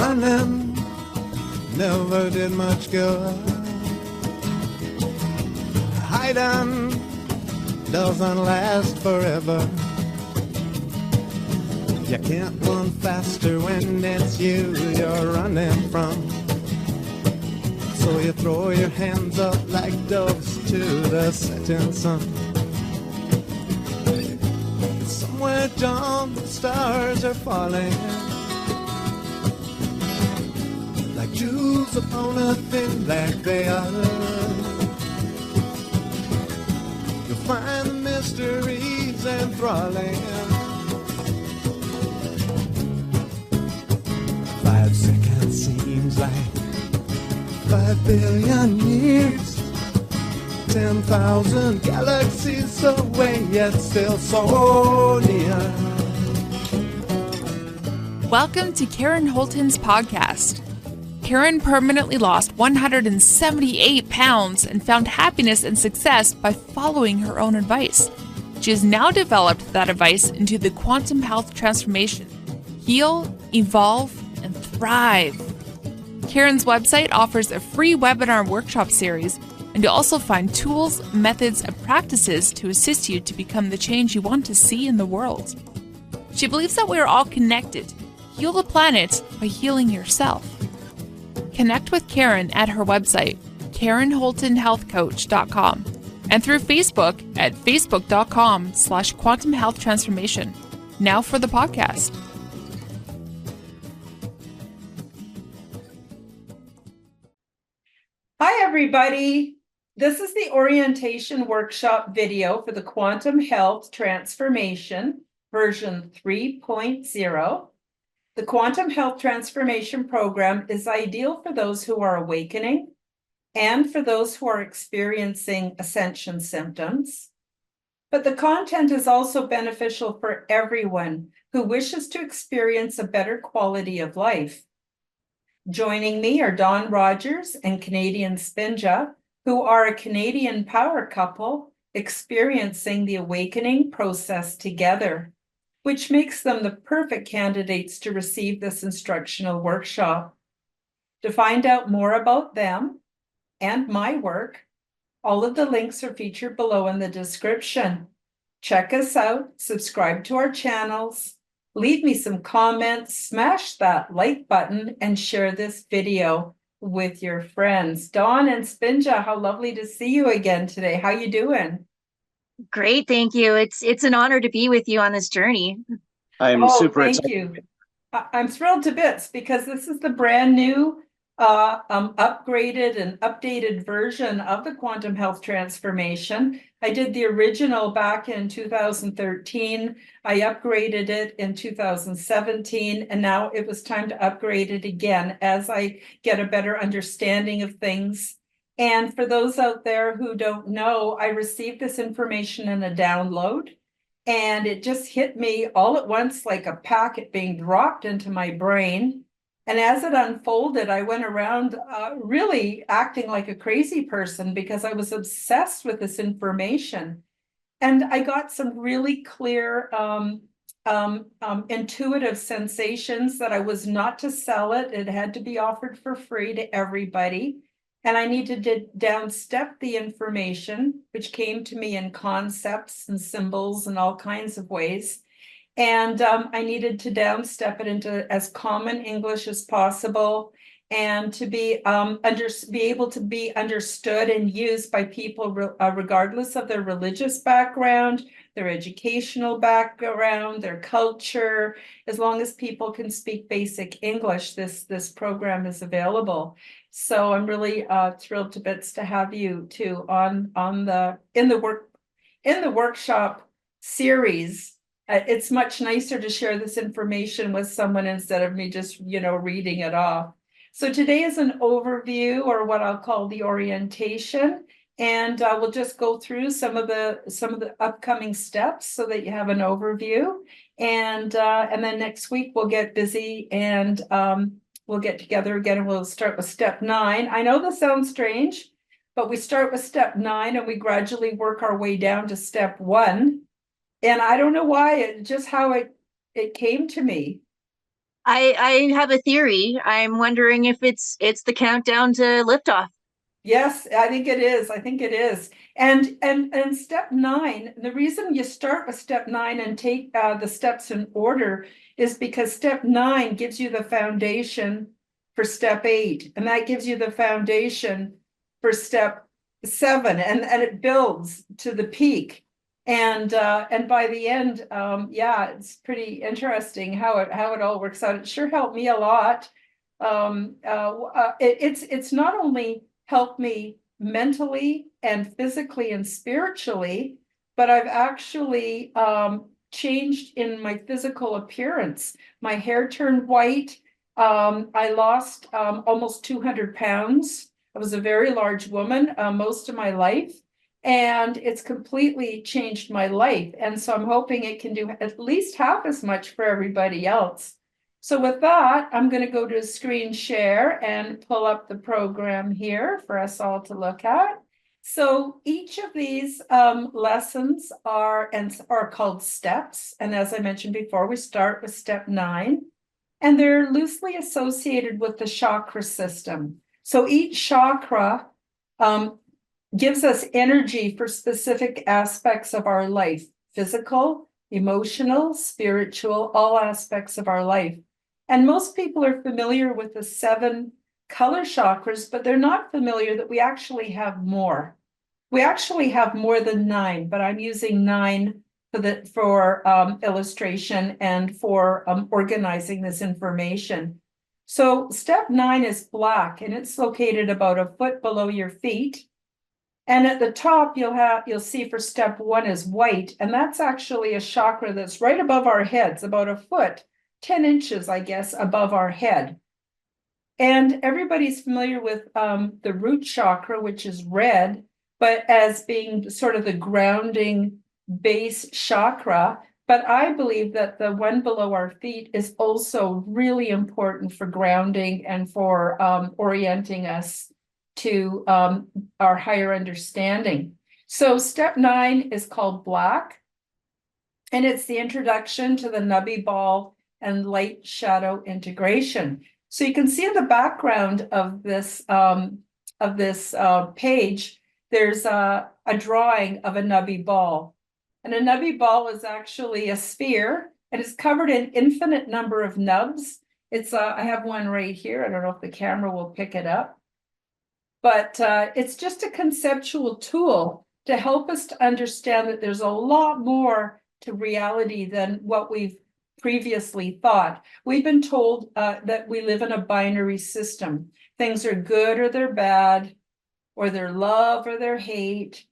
running never did much good. Hiding doesn't last forever. You can't run faster when it's you you're running from. So you throw your hands up like doves to the setting sun. Somewhere down the stars are falling like jewels upon a thin black veil. You'll find the mysteries enthralling. 5 seconds seems like 5 billion years. 10,000 galaxies away, yet still so near. Welcome to Karen Holton's podcast. Karen permanently lost 178 pounds and found happiness and success by following her own advice. She has now developed that advice into the quantum health transformation. Heal, evolve, and thrive. Karen's website offers a free webinar workshop series, and you'll also find tools, methods, and practices to assist you to become the change you want to see in the world. She believes that we are all connected. Heal the planet by healing yourself. Connect with Karen at her website, KarenHoltonHealthCoach.com, and through Facebook at Facebook.com/Quantum Health Transformation. Now for the podcast. Hi, everybody. This is the orientation workshop video for the Quantum Health Transformation version 3.0. The Quantum Health Transformation program is ideal for those who are awakening and for those who are experiencing ascension symptoms. But the content is also beneficial for everyone who wishes to experience a better quality of life. Joining me are Don Rogers and Canadian Spinja, who are a Canadian power couple experiencing the awakening process together, which makes them the perfect candidates to receive this instructional workshop. To find out more about them and my work, all of the links are featured below in the description. Check us out, subscribe to our channels, leave me some comments, smash that like button, and share this video with your friends. Dawn and Spinja, how lovely to see you again today. How you doing? Great, thank you. It's an honor to be with you on this journey. I'm super excited. Thank you. I'm thrilled to bits because this is the brand new upgraded and updated version of the Quantum Health Transformation. I did the original back in 2013. I upgraded it in 2017, and now it was time to upgrade it again as I get a better understanding of things. And for those out there who don't know, I received this information in a download, and it just hit me all at once like a packet being dropped into my brain. And as it unfolded, I went around really acting like a crazy person because I was obsessed with this information. And I got some really clear intuitive sensations that I was not to sell it. It had to be offered for free to everybody. And I needed to downstep the information, which came to me in concepts and symbols and all kinds of ways. And I needed to downstep it into as common English as possible, and to be able to be understood and used by people regardless of their religious background, their educational background, their culture. As long as people can speak basic English, this program is available. So I'm really thrilled to bits to have you too in the workshop series. It's much nicer to share this information with someone instead of me just, reading it off. So today is an overview, or what I'll call the orientation, and we'll just go through some of the upcoming steps so that you have an overview. And then next week we'll get busy and we'll get together again, and we'll start with step 9. I know this sounds strange, but we start with step 9 and we gradually work our way down to step 1. And I don't know why, just how it came to me. I have a theory. I'm wondering if it's the countdown to liftoff. Yes, I think it is. I think it is. And step nine, the reason you start with step nine and take the steps in order is because step nine gives you the foundation for step eight, and that gives you the foundation for step seven, and it builds to the peak. And by the end, yeah, it's pretty interesting how it all works out. It sure helped me a lot. It's not only helped me mentally and physically and spiritually, but I've actually changed in my physical appearance. My hair turned white. I lost almost 200 pounds. I was a very large woman most of my life, and it's completely changed my life. And so I'm hoping it can do at least half as much for everybody else. So with that, I'm going to go to screen share and pull up the program here for us all to look at. So each of these lessons are called steps. And as I mentioned before, we start with step 9, and they're loosely associated with the chakra system. So each chakra gives us energy for specific aspects of our life: physical, emotional, spiritual, all aspects of our life. And most people are familiar with the 7 color chakras, but they're not familiar that we actually have more. We actually have more than 9, but I'm using 9 for illustration and for organizing this information. So step 9 is black, and it's located about a foot below your feet. And at the top, you'll see for step 1 is white, and that's actually a chakra that's right above our heads, about a foot, 10 inches, I guess, above our head. And everybody's familiar with the root chakra, which is red, but as being sort of the grounding base chakra. But I believe that the one below our feet is also really important for grounding and for orienting us to our higher understanding. So step 9 is called black, and it's the introduction to the nubby ball and light shadow integration. So you can see in the background of this page, there's a drawing of a nubby ball. And a nubby ball is actually a sphere, and it's covered in infinite number of nubs. I have one right here. I don't know if the camera will pick it up. But it's just a conceptual tool to help us to understand that there's a lot more to reality than what we've previously thought. We've been told that we live in a binary system. Things are good or they're bad, or they're love or they're hate,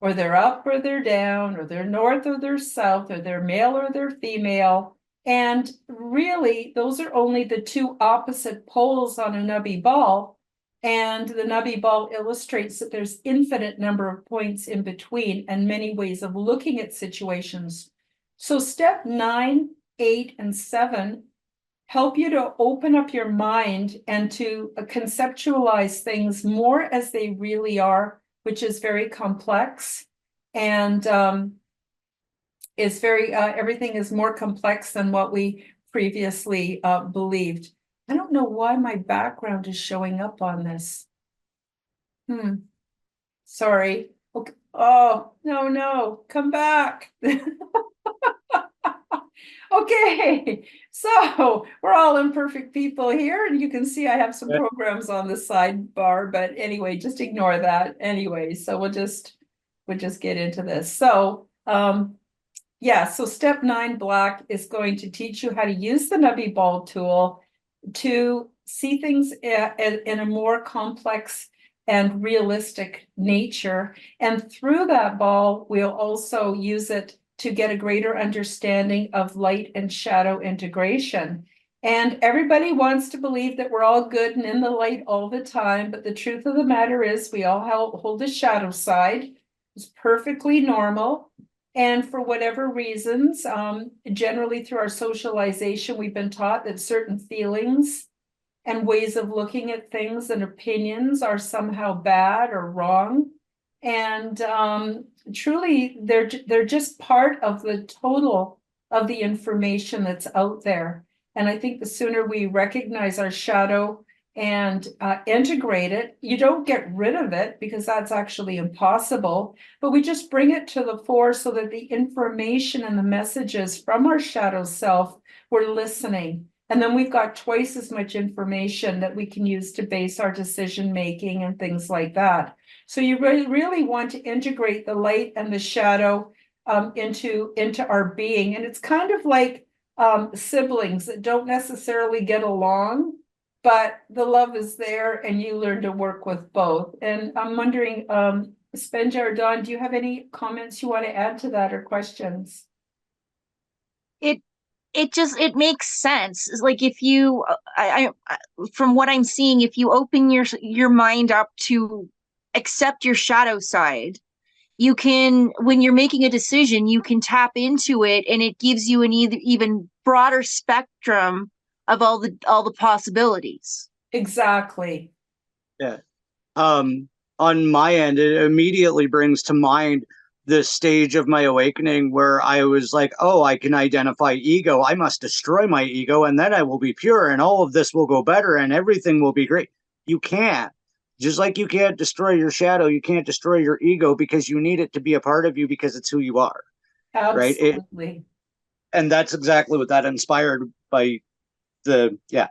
or they're up or they're down, or they're north or they're south, or they're male or they're female. And really, those are only the 2 opposite poles on a nubby ball. And the nubby ball illustrates that there's infinite number of points in between and many ways of looking at situations. So step 9, 8, and 7 help you to open up your mind and to conceptualize things more as they really are, which is very complex, and is very everything is more complex than what we previously believed. I don't know why my background is showing up on this. Sorry. Okay. Oh, no, come back. Okay, so we're all imperfect people here, and you can see I have some programs on the sidebar, but anyway, just ignore that anyway. So we'll just get into this. So yeah, so step 9 black is going to teach you how to use the nubby ball tool to see things in a more complex and realistic nature. And through that ball, we'll also use it to get a greater understanding of light and shadow integration. And everybody wants to believe that we're all good and in the light all the time, but the truth of the matter is we all hold a shadow side. It's perfectly normal. And for whatever reasons, generally through our socialization, we've been taught that certain feelings and ways of looking at things and opinions are somehow bad or wrong. And truly, they're just part of the total of the information that's out there. And I think the sooner we recognize our shadow and integrate it, you don't get rid of it because that's actually impossible, but we just bring it to the fore so that the information and the messages from our shadow self, we're listening. And then we've got twice as much information that we can use to base our decision making and things like that. So you really want to integrate the light and the shadow into our being. And it's kind of like siblings that don't necessarily get along, but the love is there and you learn to work with both. And I'm wondering, Spenja or Dawn, do you have any comments you want to add to that or questions? It makes sense. It's like if you, from what I'm seeing, if you open your mind up to accept your shadow side, you can, when you're making a decision, you can tap into it, and it gives you an even broader spectrum of all the possibilities. Exactly. Yeah. On my end, it immediately brings to mind the stage of my awakening where I was like, oh, I can identify ego. I must destroy my ego, and then I will be pure, and all of this will go better, and everything will be great. You can't. Just like you can't destroy your shadow, you can't destroy your ego because you need it to be a part of you because it's who you are. Absolutely. Right? And that's exactly what that inspired by yeah.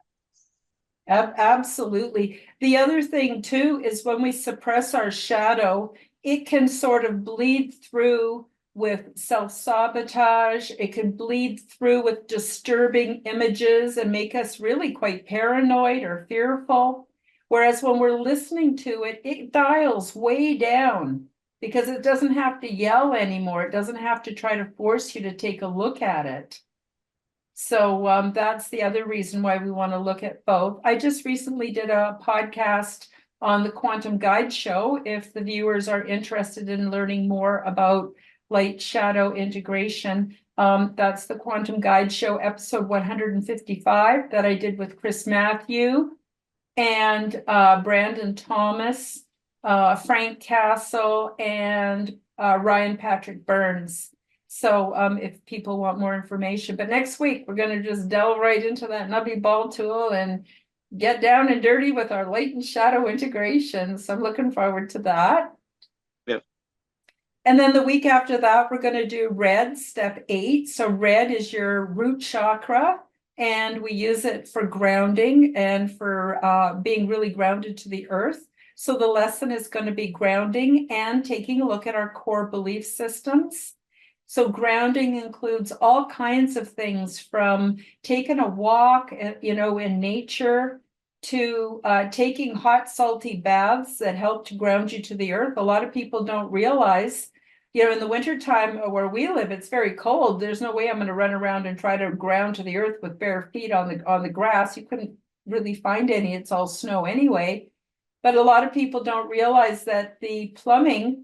Absolutely. The other thing too is when we suppress our shadow, it can sort of bleed through with self-sabotage. It can bleed through with disturbing images and make us really quite paranoid or fearful. Whereas when we're listening to it, it dials way down because it doesn't have to yell anymore. It doesn't have to try to force you to take a look at it. So that's the other reason why we want to look at both. I just recently did a podcast on the Quantum Guide Show. If the viewers are interested in learning more about light shadow integration, that's the Quantum Guide Show episode 155 that I did with Chris Matthew and Brandon Thomas, Frank Castle, and Ryan Patrick Burns. So if people want more information, but next week we're going to just delve right into that nubby ball tool and get down and dirty with our light and shadow integration. So I'm looking forward to that. Yep. And then the week after that, we're going to do red, step 8. So red is your root chakra, and we use it for grounding and for being really grounded to the earth. So the lesson is going to be grounding and taking a look at our core belief systems. So grounding includes all kinds of things, from taking a walk, in nature, to taking hot, salty baths that help to ground you to the earth. A lot of people don't realize, in the wintertime where we live, it's very cold. There's no way I'm going to run around and try to ground to the earth with bare feet on the grass. You couldn't really find any. It's all snow anyway. But a lot of people don't realize that the plumbing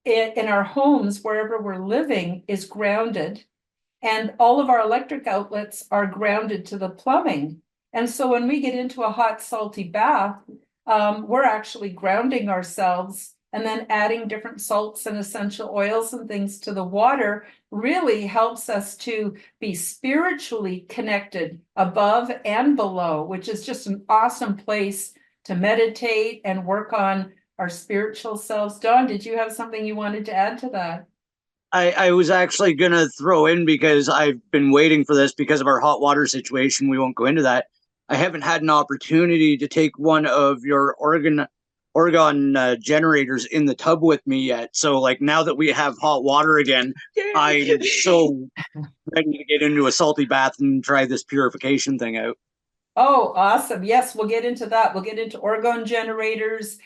in our homes, wherever we're living, is grounded, and all of our electric outlets are grounded to the plumbing. And so when we get into a hot, salty bath, we're actually grounding ourselves, and then adding different salts and essential oils and things to the water really helps us to be spiritually connected above and below, which is just an awesome place to meditate and work on our spiritual selves. Dawn, did you have something you wanted to add to that? I was actually going to throw in, because I've been waiting for this because of our hot water situation. We won't go into that. I haven't had an opportunity to take one of your Oregon generators in the tub with me yet. So like, now that we have hot water again, I'm so ready to get into a salty bath and try this purification thing out. Oh, awesome. Yes, we'll get into that. We'll get into Oregon generators.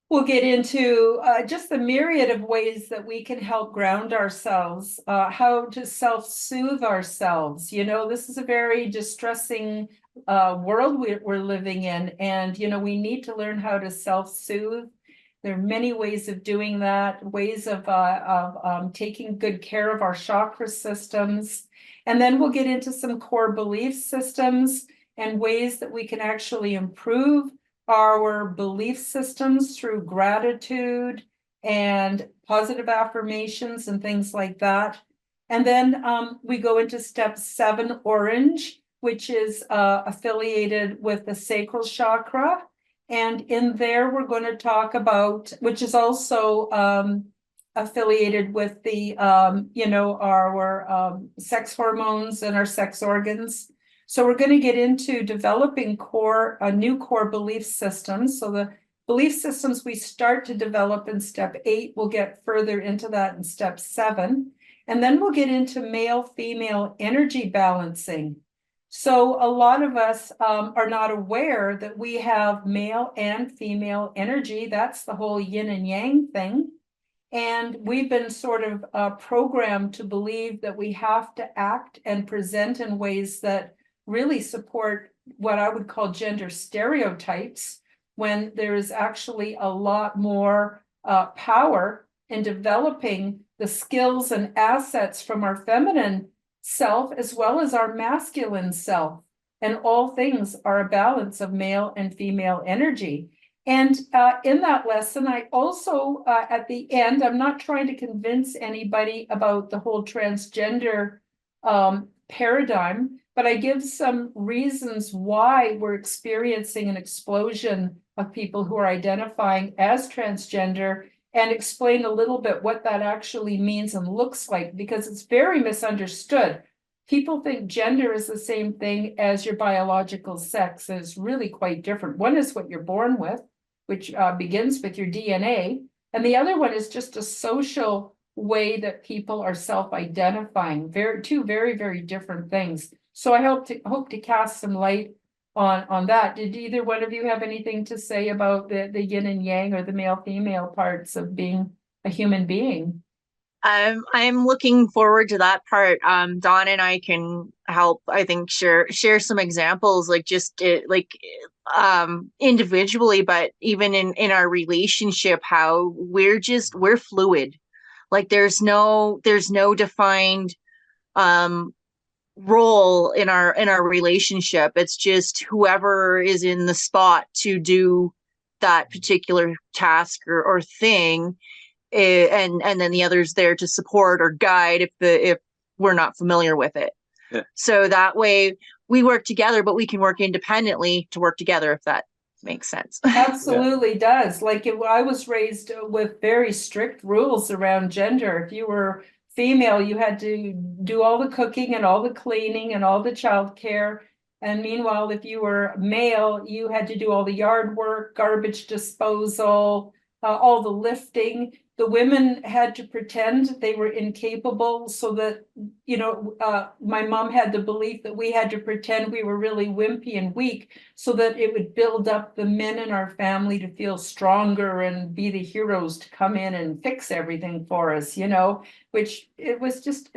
We'll get into just the myriad of ways that we can help ground ourselves, how to self-soothe ourselves. This is a very distressing world we're living in, and, we need to learn how to self-soothe. There are many ways of doing that, ways of taking good care of our chakra systems. And then we'll get into some core belief systems and ways that we can actually improve our belief systems through gratitude and positive affirmations and things like that. And then we go into step 7, orange, which is affiliated with the sacral chakra. And in there, we're going to talk about, which is also affiliated with the, our sex hormones and our sex organs. So we're going to get into developing new core belief systems. So the belief systems we start to develop in step 8, we'll get further into that in step 7. And then we'll get into male-female energy balancing. So a lot of us are not aware that we have male and female energy. That's the whole yin and yang thing. And we've been sort of programmed to believe that we have to act and present in ways that really support what I would call gender stereotypes, when there is actually a lot more power in developing the skills and assets from our feminine self as well as our masculine self. And all things are a balance of male and female energy. And in that lesson, I also, at the end, I'm not trying to convince anybody about the whole transgender paradigm, but I give some reasons why we're experiencing an explosion of people who are identifying as transgender, and explain a little bit what that actually means and looks like, because it's very misunderstood. People think gender is the same thing as your biological sex, and it's really quite different. One is what you're born with, which begins with your DNA, and the other one is just a social way that people are self-identifying. Two very, very different things. So I hope to cast some light on that. Did either one of you have anything to say about the yin and yang, or the male-female parts of being a human being? I'm looking forward to that part. Dawn and I can help, I think, share some examples, like just individually, but even in our relationship, how we're fluid. Like there's no defined role in our relationship. It's just whoever is in the spot to do that particular task or thing, and then the other's there to support or guide if we're not familiar with it. Yeah. So that way we work together, but we can work independently to work together, if that makes sense. Absolutely does. Like I was raised with very strict rules around gender. If you were female, you had to do all the cooking and all the cleaning and all the childcare. And meanwhile, if you were male, you had to do all the yard work, garbage disposal, all the lifting. The women had to pretend they were incapable, so that, my mom had the belief that we had to pretend we were really wimpy and weak, so that it would build up the men in our family to feel stronger and be the heroes to come in and fix everything for us, which it was just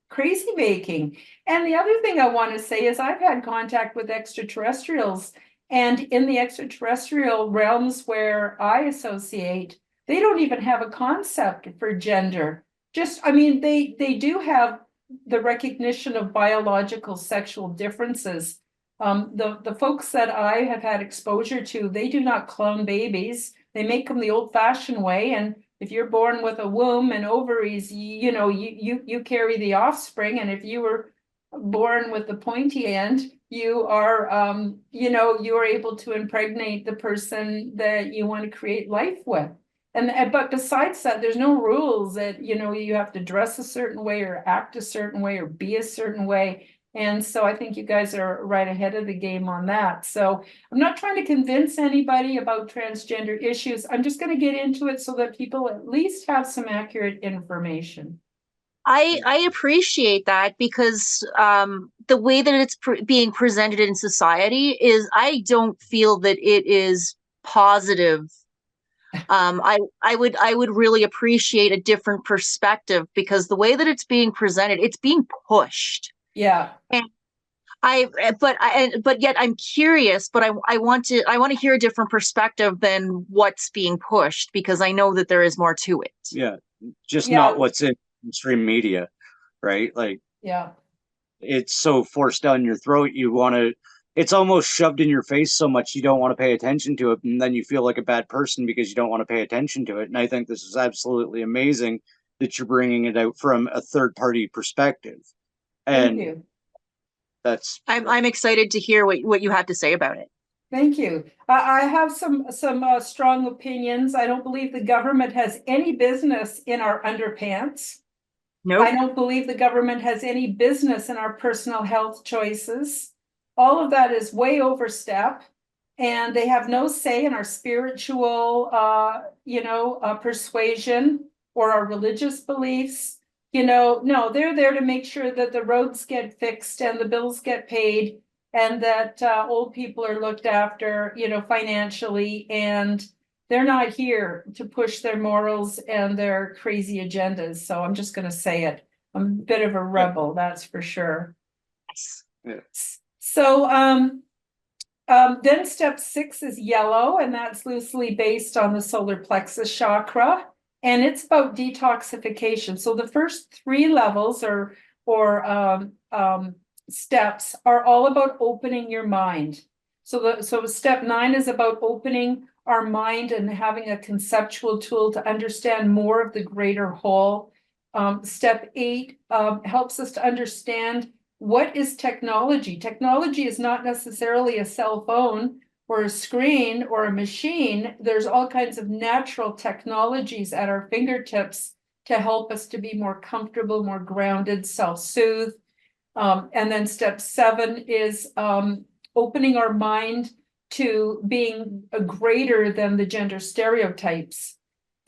crazy making. And the other thing I want to say is I've had contact with extraterrestrials, and in the extraterrestrial realms where I associate, they don't even have a concept for gender. They do have the recognition of biological sexual differences. The folks that I have had exposure to, they do not clone babies. They make them the old-fashioned way. And if you're born with a womb and ovaries, you carry the offspring. And if you were born with the pointy end, you are, you are able to impregnate the person that you want to create life with. But besides that, there's no rules that, you have to dress a certain way or act a certain way or be a certain way. And so I think you guys are right ahead of the game on that. So I'm not trying to convince anybody about transgender issues. I'm just going to get into it so that people at least have some accurate information. I appreciate that, because the way that it's being presented in society is, I don't feel that it is positive. I would really appreciate a different perspective, because the way that it's being presented, it's being pushed. Yeah. And but yet I'm curious, but I want to hear a different perspective than what's being pushed, because I know that there is more to it. Yeah. Just not what's in mainstream media, right? Like, yeah, it's so forced down your throat. It's almost shoved in your face so much you don't want to pay attention to it, and then you feel like a bad person because you don't want to pay attention to it. And I think this is absolutely amazing that you're bringing it out from a third-party perspective. Thank you. That's I'm excited to hear what you have to say about it. Thank you. I have some strong opinions. I don't believe the government has any business in our underpants. Nope. I don't believe the government has any business in our personal health choices. All of that is way overstep, and they have no say in our spiritual, persuasion or our religious beliefs. No, they're there to make sure that the roads get fixed and the bills get paid, and that old people are looked after, financially, and they're not here to push their morals and their crazy agendas. So I'm just going to say it. I'm a bit of a rebel, that's for sure. Yes. Yeah. So then step 6 is yellow, and that's loosely based on the solar plexus chakra, and it's about detoxification. So the first 3 levels or steps are all about opening your mind. So step 9 is about opening our mind and having a conceptual tool to understand more of the greater whole. Step 8 helps us to understand what is technology. Technology is not necessarily a cell phone or a screen or a machine. There's all kinds of natural technologies at our fingertips to help us to be more comfortable, more grounded, self-soothe. And then step 7 is opening our mind to being greater than the gender stereotypes.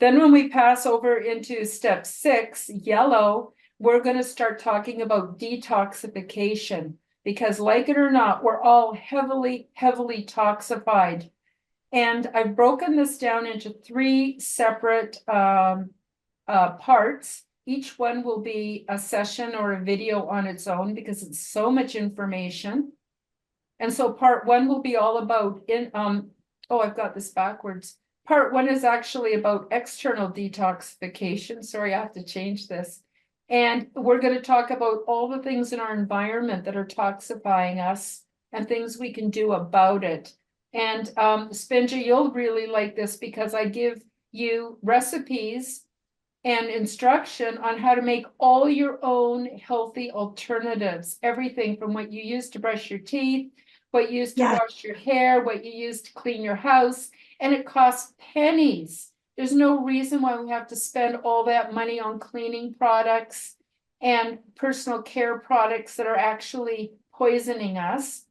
Then when we pass over into step 6, yellow, we're going to start talking about detoxification, because like it or not, we're all heavily toxified. And I've broken this down into 3 separate parts. Each one will be a session or a video on its own because it's so much information. And so part 1 will be all about I've got this backwards. Part 1 is actually about external detoxification. Sorry, I have to change this. And we're going to talk about all the things in our environment that are toxifying us and things we can do about it. And Spinja, you'll really like this because I give you recipes and instruction on how to make all your own healthy alternatives. Everything from what you use to brush your teeth, what you use to wash your hair, what you use to clean your house, and it costs pennies. There's no reason why we have to spend all that money on cleaning products and personal care products that are actually poisoning us.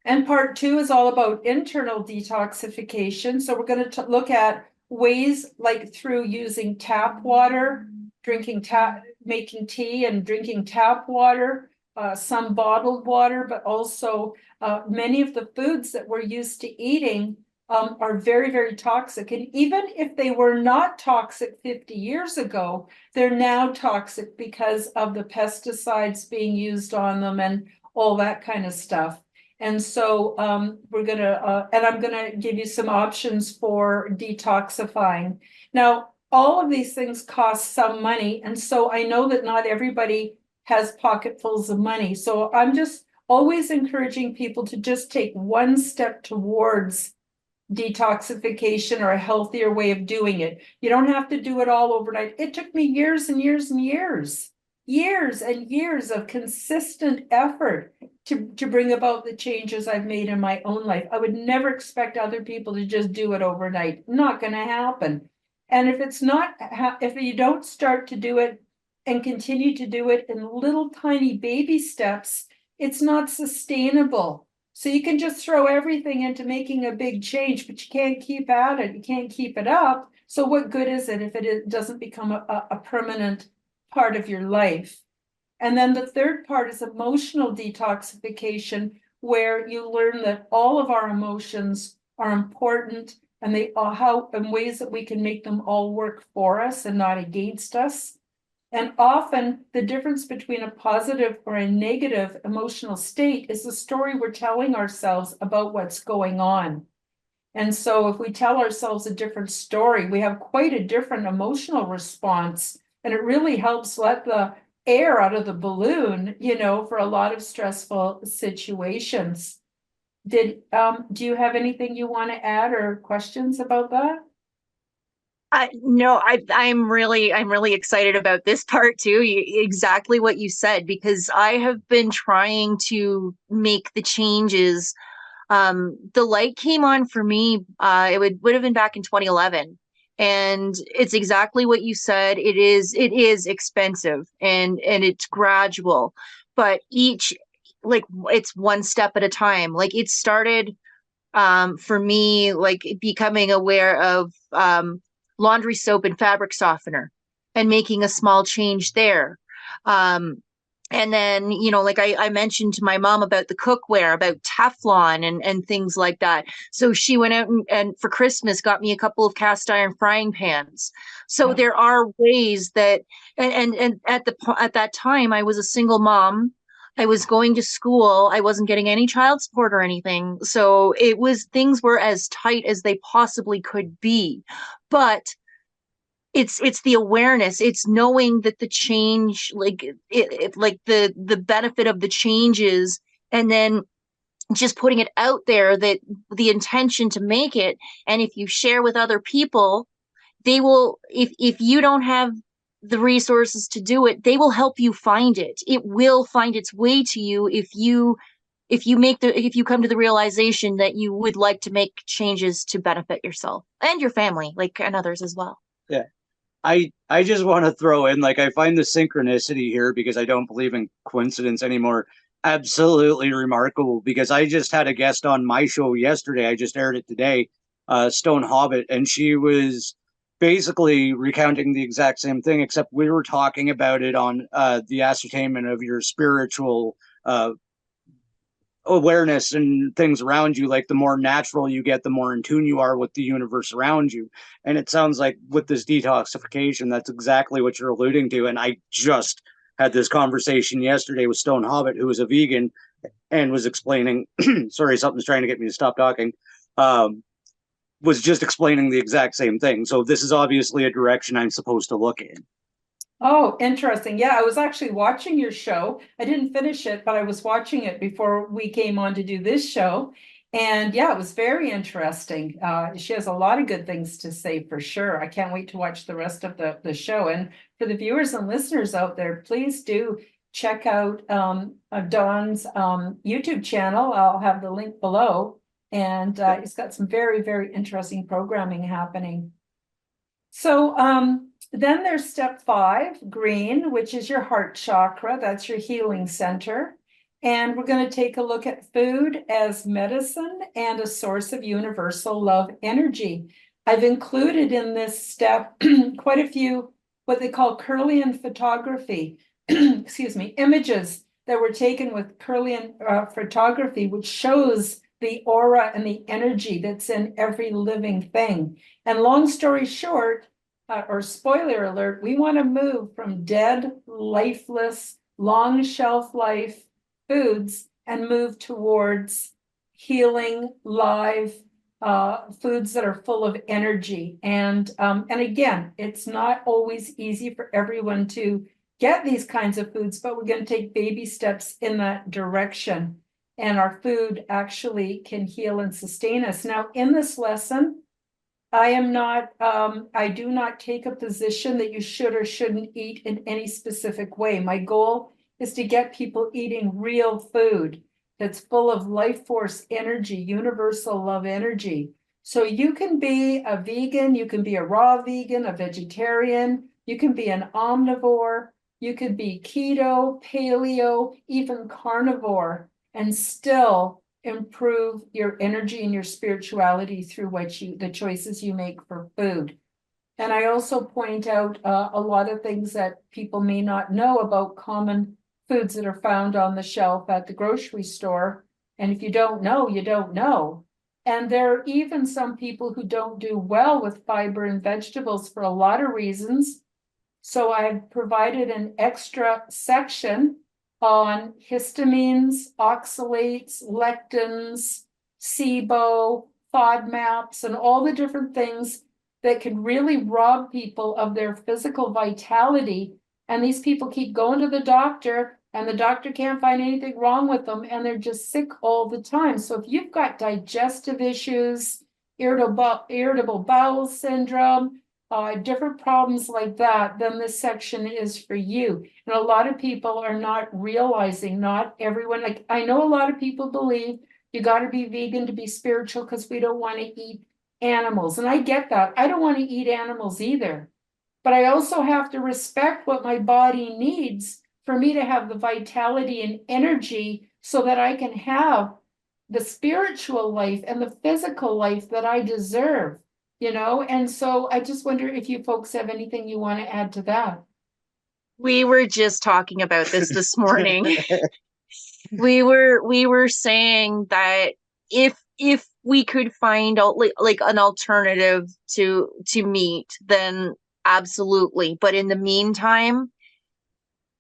And part 2 is all about internal detoxification. So we're going to look at ways like through using tap water, making tea and drinking tap water, some bottled water, but also many of the foods that we're used to eating are very toxic. And even if they were not toxic 50 years ago, they're now toxic because of the pesticides being used on them and all that kind of stuff. And so we're going to, and I'm going to give you some options for detoxifying. Now, all of these things cost some money. And so I know that not everybody has pocketfuls of money. So I'm just always encouraging people to just take one step towards detoxification or a healthier way of doing it. You don't have to do it all overnight. It took me years and years and years of consistent effort to bring about the changes I've made in my own life. I would never expect other people to just do it overnight. Not going to happen. And if you don't start to do it and continue to do it in little tiny baby steps, it's not sustainable. So you can just throw everything into making a big change, but you can't keep at it. You can't keep it up. So what good is it if it doesn't become a permanent part of your life? And then the third part is emotional detoxification, where you learn that all of our emotions are important, and they all in ways that we can make them all work for us and not against us. And often the difference between a positive or a negative emotional state is the story we're telling ourselves about what's going on. And so if we tell ourselves a different story, we have quite a different emotional response, and it really helps let the air out of the balloon, for a lot of stressful situations. Do you have anything you want to add or questions about that? I'm really excited about this part too. Exactly what you said, because I have been trying to make the changes. The light came on for me. It would have been back in 2011, and it's exactly what you said. It is expensive, and it's gradual, but it's one step at a time. Like it started for me, like becoming aware of laundry soap and fabric softener and making a small change there. Um, and then, like I mentioned to my mom about the cookware, about Teflon and things like that. So she went out and for Christmas got me a couple of cast iron frying pans. So Yeah. there are ways that, and at that time I was a single mom. I was going to school. I wasn't getting any child support or anything. So things were as tight as they possibly could be. But it's the awareness, it's knowing that the change, like like the benefit of the changes, and then just putting it out there, that the intention to make it. And if you share with other people, they will, if you don't have the resources to do it, they will help you find it. It will find its way to you if you come to the realization that you would like to make changes to benefit yourself and your family, like, and others as well. Yeah. I just want to throw in, like, I find the synchronicity here, because I don't believe in coincidence anymore, absolutely remarkable, because I just had a guest on my show yesterday. I just aired it today, Stone Hobbit, and she was basically recounting the exact same thing, except we were talking about it on the ascertainment of your spiritual awareness and things around you. Like, the more natural you get, the more in tune you are with the universe around you. And it sounds like with this detoxification, that's exactly what you're alluding to. And I just had this conversation yesterday with Stone Hobbit, who was a vegan, and was explaining sorry, something's trying to get me to stop talking. Was just explaining the exact same thing. So this is obviously a direction I'm supposed to look in. Oh, interesting. Yeah, I was actually watching your show. I didn't finish it, but I was watching it before we came on to do this show. And yeah, it was very interesting. She has a lot of good things to say for sure. I can't wait to watch the rest of the show. And for the viewers and listeners out there, please do check out Dawn's YouTube channel. I'll have the link below. And it's got some very, very interesting programming happening. So then there's step 5, green, which is your heart chakra. That's your healing center. And we're going to take a look at food as medicine and a source of universal love energy. I've included in this step quite a few what they call Kirlian photography, excuse me, images that were taken with Kirlian photography, which shows the aura and the energy that's in every living thing. And long story short, or spoiler alert, we want to move from dead, lifeless, long shelf life foods and move towards healing, live foods that are full of energy. And again, it's not always easy for everyone to get these kinds of foods, but we're going to take baby steps in that direction. And our food actually can heal and sustain us. Now, in this lesson, I do not take a position that you should or shouldn't eat in any specific way. My goal is to get people eating real food that's full of life force energy, universal love energy. So you can be a vegan, you can be a raw vegan, a vegetarian, you can be an omnivore, you could be keto, paleo, even carnivore, and still improve your energy and your spirituality through the choices you make for food. And I also point out a lot of things that people may not know about common foods that are found on the shelf at the grocery store. And if you don't know, you don't know. And there are even some people who don't do well with fiber and vegetables for a lot of reasons. So I've provided an extra section on histamines, oxalates, lectins, SIBO, FODMAPs, and all the different things that can really rob people of their physical vitality. And these people keep going to the doctor, and the doctor can't find anything wrong with them, and they're just sick all the time. So if you've got digestive issues, irritable bowel syndrome, different problems like that, then this section is for you. And a lot of people are not realizing, not everyone, like I know a lot of people believe you got to be vegan to be spiritual because we don't want to eat animals. And I get that. I don't want to eat animals either. But I also have to respect what my body needs for me to have the vitality and energy so that I can have the spiritual life and the physical life that I deserve, And so I just wonder if you folks have anything you want to add to that. We were just talking about this morning. we were saying that if we could find out like an alternative to meat, then absolutely. But in the meantime,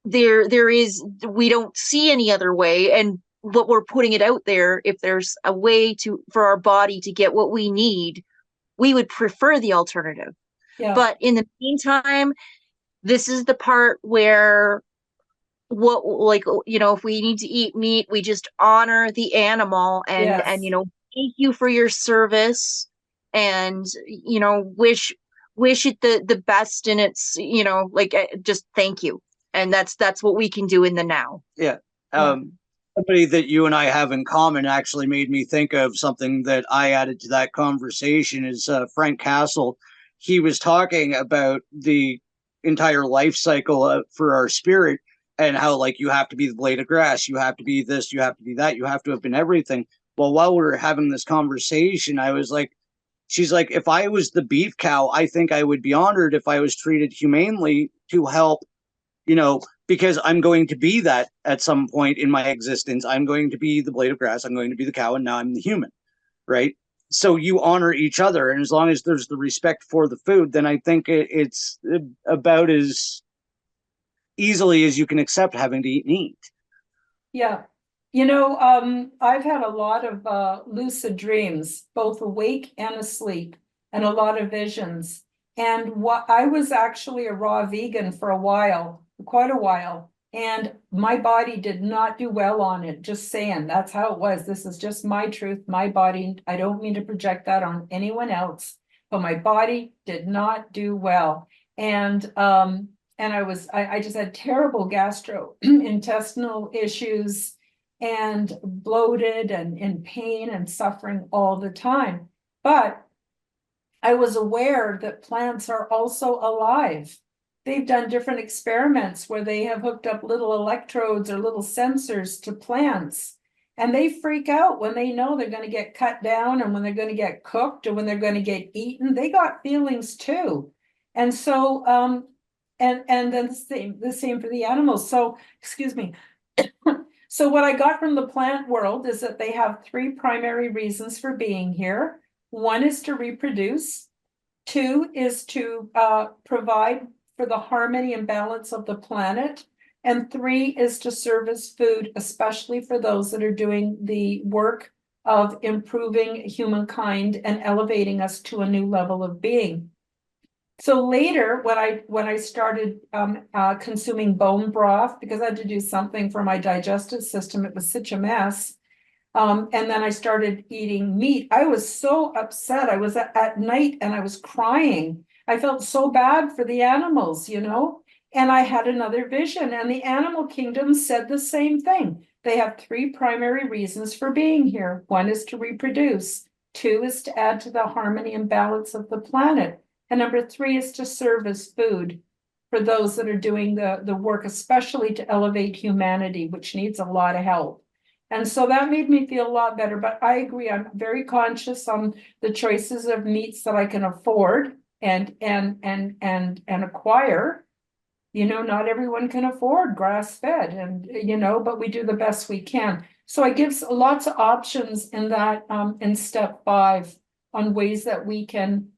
there is, we don't see any other way, and what we're putting it out there, if there's a way for our body to get what we need, we would prefer the alternative. Yeah. But in the meantime, this is the part where if we need to eat meat, we just honor the animal and thank you for your service, and wish it the best, and it's just thank you. And that's what we can do in the now. Yeah. Somebody that you and I have in common actually made me think of something that I added to that conversation is Frank Castle. He was talking about the entire life cycle for our spirit, and how like you have to be the blade of grass, you have to be this, you have to be that, you have to have been everything. Well, while we were having this conversation, I was like, she's like, if I was the beef cow, I think I would be honored if I was treated humanely to help, because I'm going to be that at some point in my existence. I'm going to be the blade of grass, I'm going to be the cow, and now I'm the human, right? So you honor each other, and as long as there's the respect for the food, then I think it's about as easily as you can accept having to eat meat. Yeah. I've had a lot of lucid dreams, both awake and asleep, and a lot of visions. And I was actually a raw vegan for a while, quite a while, and my body did not do well on it. Just saying, that's how it was. This is just my truth, my body. I don't mean to project that on anyone else, but my body did not do well. And I just had terrible gastrointestinal issues and bloated and in pain and suffering all the time. But I was aware that plants are also alive. They've done different experiments where they have hooked up little electrodes or little sensors to plants, and they freak out when they know they're going to get cut down, and when they're going to get cooked, or when they're going to get eaten. They got feelings too. And so and then the same for the animals. So, excuse me. So what I got from the plant world is that they have three primary reasons for being here. One is to reproduce. Two is to provide for the harmony and balance of the planet. And three is to serve as food, especially for those that are doing the work of improving humankind and elevating us to a new level of being. So later, when I started consuming bone broth, because I had to do something for my digestive system, it was such a mess. And then I started eating meat. I was so upset. I was at night and I was crying. I felt so bad for the animals, and I had another vision, and the animal kingdom said the same thing. They have three primary reasons for being here. One is to reproduce. Two is to add to the harmony and balance of the planet. And number three is to serve as food for those that are doing the work, especially to elevate humanity, which needs a lot of help. And so that made me feel a lot better. But I agree, I'm very conscious on the choices of meats that I can afford and acquire. Not everyone can afford grass-fed, and but we do the best we can. So I give lots of options in that in step 5 on ways that we can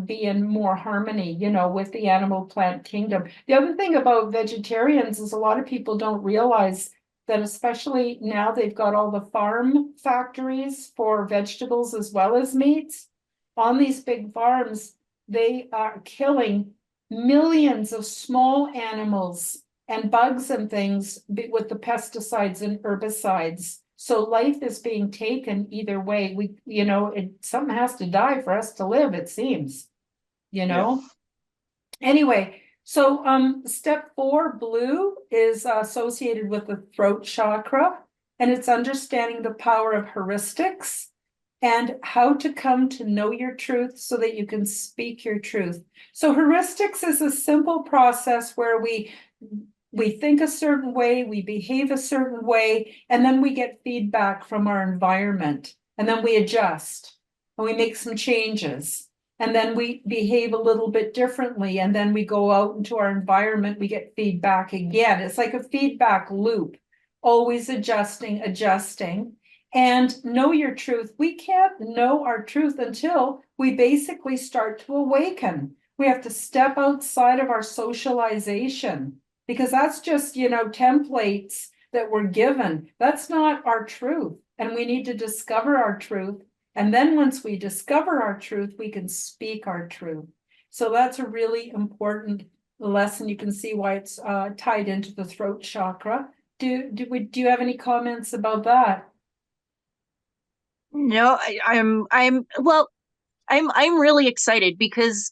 be in more harmony, with the animal plant kingdom. The other thing about vegetarians is a lot of people don't realize that, especially now they've got all the farm factories for vegetables as well as meats. On these big farms, they are killing millions of small animals and bugs and things with the pesticides and herbicides. So life is being taken either way. Something has to die for us to live, it seems, Yeah. Anyway, so step 4, blue, is associated with the throat chakra, and it's understanding the power of heuristics and how to come to know your truth so that you can speak your truth. So heuristics is a simple process where we think a certain way, we behave a certain way, and then we get feedback from our environment, and then we adjust and we make some changes. And then we behave a little bit differently. And then we go out into our environment, we get feedback again. It's like a feedback loop, always adjusting, adjusting. And know your truth. We can't know our truth until we basically start to awaken. We have to step outside of our socialization because that's just, templates that we're given. That's not our truth. And we need to discover our truth. And then once we discover our truth, we can speak our truth. So that's a really important lesson. You can see why it's tied into the throat chakra. Do you have any comments about that? No, I'm really excited because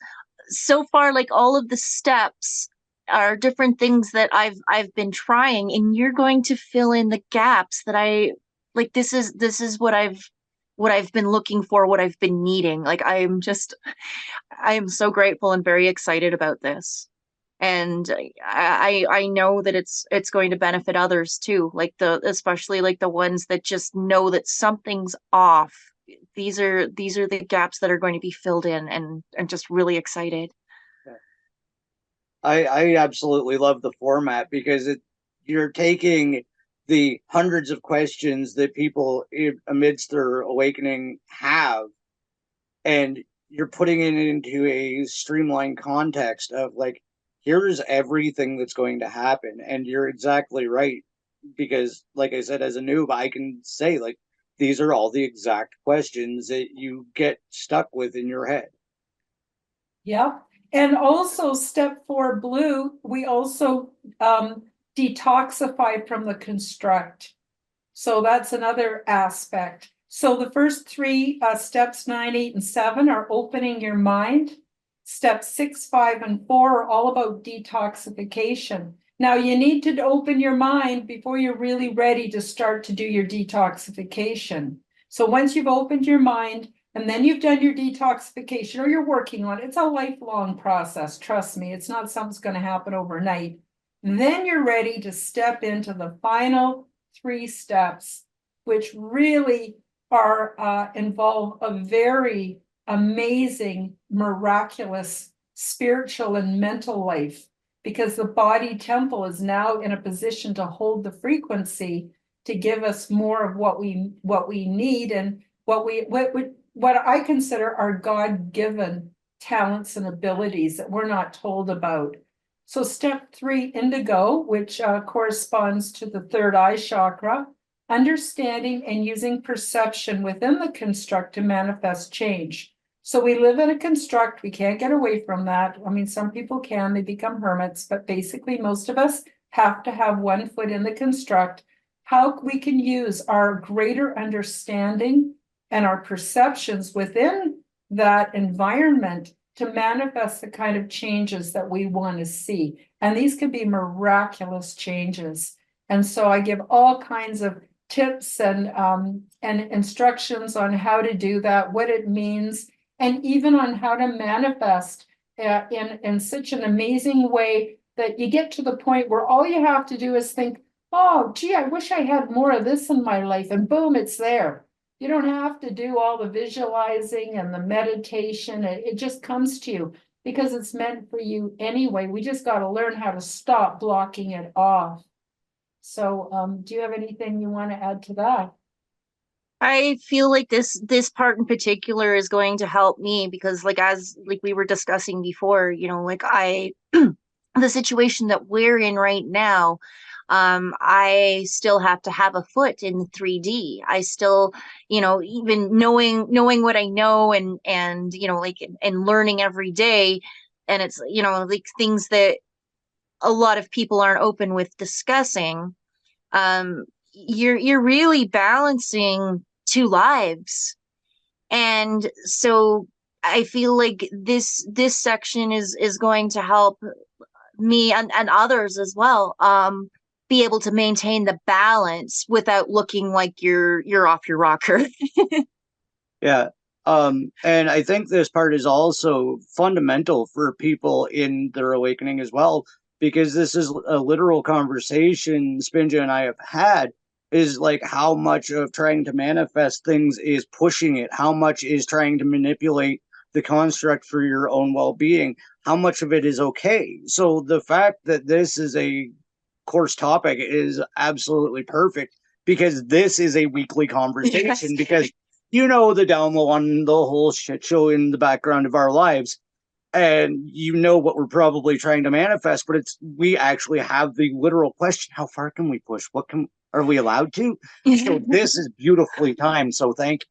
so far, like all of the steps are different things that I've been trying, and you're going to fill in the gaps that I like. This is what I've been looking for, what I've been needing. Like I am so grateful and very excited about this. And I know that it's going to benefit others too, like especially like the ones that just know that something's off. These are the gaps that are going to be filled in, and I'm just really excited. I absolutely love the format because you're taking the hundreds of questions that people amidst their awakening have, and you're putting it into a streamlined context of like, here's everything that's going to happen. And you're exactly right. Because like I said, as a noob, I can say like, these are all the exact questions that you get stuck with in your head. Yeah. And also step 4, blue, we also detoxify from the construct. So that's another aspect. So the first 3 steps, 9, 8, and 7 are opening your mind. Steps 6, 5, and 4 are all about detoxification. Now you need to open your mind before you're really ready to start to do your detoxification. So once you've opened your mind and then you've done your detoxification or you're working on it, it's a lifelong process. Trust me, it's not something's going to happen overnight. Then you're ready to step into the final 3 steps, which really are involve a very amazing, miraculous spiritual and mental life, because the body temple is now in a position to hold the frequency to give us more of what we need and what I consider our God-given talents and abilities that we're not told about. So step 3, indigo, which corresponds to the third eye chakra, understanding and using perception within the construct to manifest change. So we live in a construct, we can't get away from that. I mean, some people can, they become hermits, but basically most of us have to have one foot in the construct. How we can use our greater understanding and our perceptions within that environment to manifest the kind of changes that we want to see. And these can be miraculous changes. And so I give all kinds of tips and instructions on how to do that, what it means, and even on how to manifest in such an amazing way that you get to the point where all you have to do is think, oh, gee, I wish I had more of this in my life, and boom, it's there. You don't have to do all the visualizing and the meditation. It just comes to you because it's meant for you anyway. We just got to learn how to stop blocking it off. So do you have anything you want to add to that? I feel like this part in particular is going to help me because as we were discussing before, like the situation that we're in right now, I still have to have a foot in 3D. I still, even knowing what I know and and learning every day, and it's like things that a lot of people aren't open with discussing. You're really balancing 2 lives, and so I feel like this section is going to help me and others as well, be able to maintain the balance without looking like you're off your rocker. Yeah. And I think this part is also fundamental for people in their awakening as well, because this is a literal conversation Spinja and I have had, is like how much of trying to manifest things is pushing it, how much is trying to manipulate the construct for your own well-being, how much of it is okay. So the fact that this is a course topic is absolutely perfect, because this is a weekly conversation. Yes. Because the down low on the whole shit show in the background of our lives, and what we're probably trying to manifest, but we actually have the literal question: how far can we push? Are we allowed to? So this is beautifully timed, so thank you.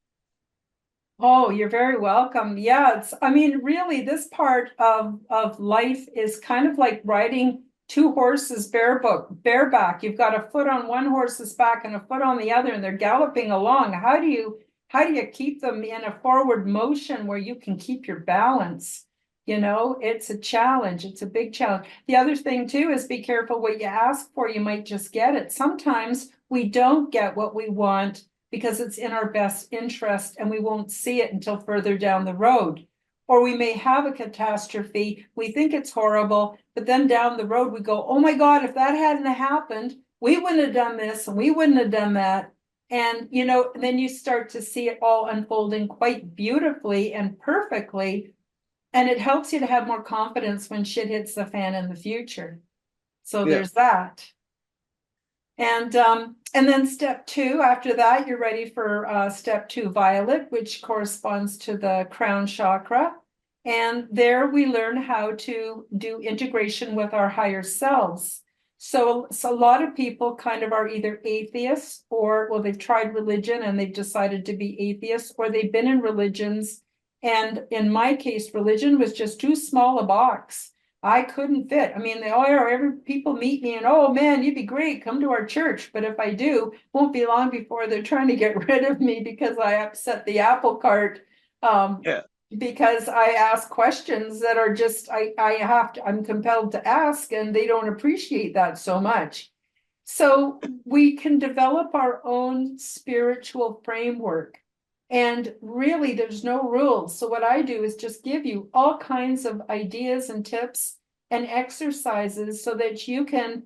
Oh, you're very welcome. Yeah, really, this part of life is kind of like riding two horses bareback. You've got a foot on one horse's back and a foot on the other, and they're galloping along. How do you keep them in a forward motion where you can keep your balance? It's a challenge. It's a big challenge. The other thing too is be careful what you ask for. You might just get it. Sometimes we don't get what we want because it's in our best interest and we won't see it until further down the road. Or we may have a catastrophe. We think it's horrible, but then down the road we go, oh my God, if that hadn't happened, we wouldn't have done this and we wouldn't have done that. And, then you start to see it all unfolding quite beautifully and perfectly. And it helps you to have more confidence when shit hits the fan in the future. So there's that. And then step 2, after that, you're ready for step 2, violet, which corresponds to the crown chakra. And there we learn how to do integration with our higher selves. So a lot of people kind of are either atheists or, well, they've tried religion and they've decided to be atheists, or they've been in religions. And in my case, religion was just too small a box. I couldn't fit. I mean, people meet me and, oh man, you'd be great. Come to our church. But if I do, won't be long before they're trying to get rid of me because I upset the apple cart. Because I ask questions that are just, I'm compelled to ask, and they don't appreciate that so much. So we can develop our own spiritual framework. And really, there's no rules. So what I do is just give you all kinds of ideas and tips and exercises so that you can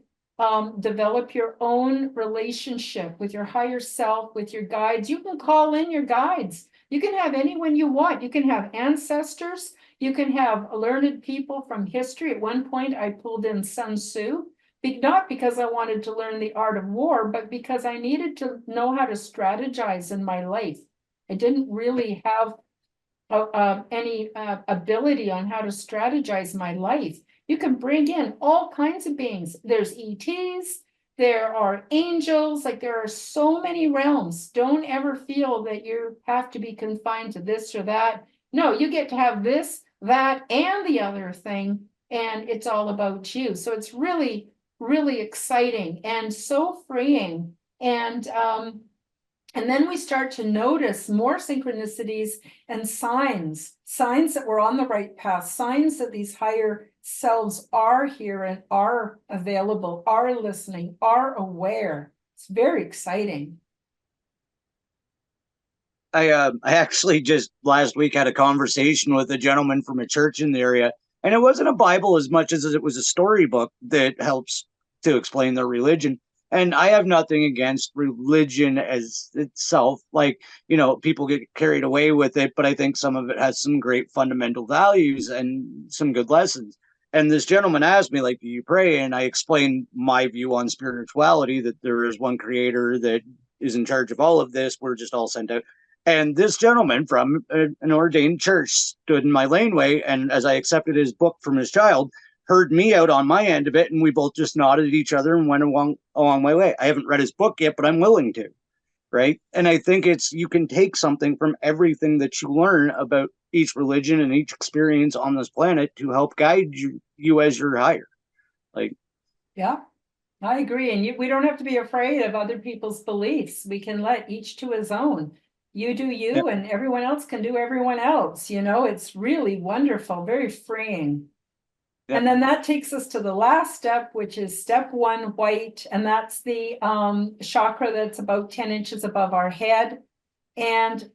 develop your own relationship with your higher self, with your guides. You can call in your guides. You can have anyone you want. You can have ancestors. You can have learned people from history. At one point, I pulled in Sun Tzu, not because I wanted to learn the art of war, but because I needed to know how to strategize in my life. I didn't really have any ability on how to strategize my life. You can bring in all kinds of beings. There's ETs, there are angels, like there are so many realms. Don't ever feel that you have to be confined to this or that. No, you get to have this, that, and the other thing, and it's all about you. So it's really, really exciting and so freeing. And then we start to notice more synchronicities and signs that we're on the right path, signs that these higher selves are here and are available, are listening, are aware. It's very exciting. I actually just last week had a conversation with a gentleman from a church in the area, and it wasn't a Bible as much as it was a storybook that helps to explain their religion. And I have nothing against religion as itself. Like, people get carried away with it, but I think some of it has some great fundamental values and some good lessons. And this gentleman asked me, like, do you pray? And I explained my view on spirituality, that there is one creator that is in charge of all of this. We're just all sent out. And this gentleman from an ordained church stood in my laneway, and as I accepted his book from his child, heard me out on my end of it, and we both just nodded at each other and went along my way. I haven't read his book yet, but I'm willing to, right? And I think you can take something from everything that you learn about each religion and each experience on this planet to help guide you as you're higher. Yeah, I agree. And we don't have to be afraid of other people's beliefs. We can let each to his own. You do Yeah. you, and everyone else can do everyone else. It's really wonderful, very freeing. Yeah. And then that takes us to the last step, which is step 1, white. And that's the chakra that's about 10 inches above our head. And